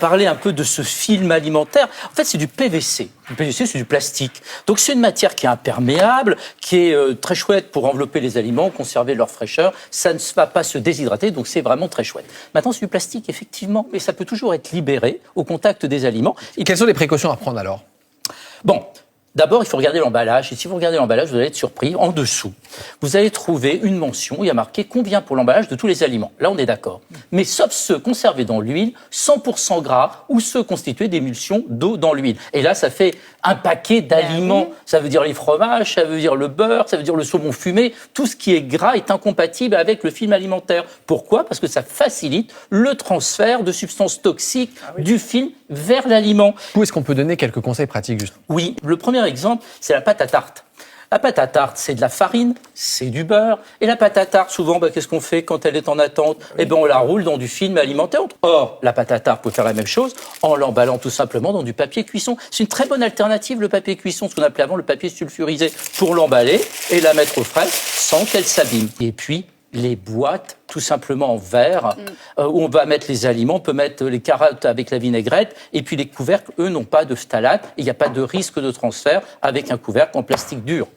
parler un peu de ce film alimentaire. En fait, c'est du PVC. Le PVC, c'est du plastique. Donc, c'est une matière qui est imperméable, qui est très chouette pour envelopper les aliments, conserver leur fraîcheur. Ça ne va pas se déshydrater, donc c'est vraiment très chouette. Maintenant, c'est du plastique, effectivement, mais ça peut toujours être libéré au contact des aliments. Et quelles sont les précautions à prendre alors ? Bon. D'abord, il faut regarder l'emballage. Et si vous regardez l'emballage, vous allez être surpris. En dessous, vous allez trouver une mention où il y a marqué combien pour l'emballage de tous les aliments. Là, on est d'accord. Mais sauf ceux conservés dans l'huile, 100% gras, ou ceux constitués d'émulsions d'eau dans l'huile. Et là, ça fait un paquet d'aliments. Ça veut dire les fromages, ça veut dire le beurre, ça veut dire le saumon fumé. Tout ce qui est gras est incompatible avec le film alimentaire. Pourquoi ? Parce que ça facilite le transfert de substances toxiques du film vers l'aliment. Où est-ce qu'on peut donner quelques conseils pratiques juste ? Oui, le premier exemple, c'est la pâte à tarte. La pâte à tarte, c'est de la farine, c'est du beurre. Et la pâte à tarte, souvent, qu'est-ce qu'on fait quand elle est en attente ? Eh bien, on la roule dans du film alimentaire. Or, la pâte à tarte peut faire la même chose en l'emballant tout simplement dans du papier cuisson. C'est une très bonne alternative, le papier cuisson, ce qu'on appelait avant le papier sulfurisé, pour l'emballer et la mettre au frais sans qu'elle s'abîme. Et puis, les boîtes, tout simplement en verre, où on va mettre les aliments, on peut mettre les carottes avec la vinaigrette, et puis les couvercles, eux, n'ont pas de phtalate, et il n'y a pas de risque de transfert avec un couvercle en plastique dur.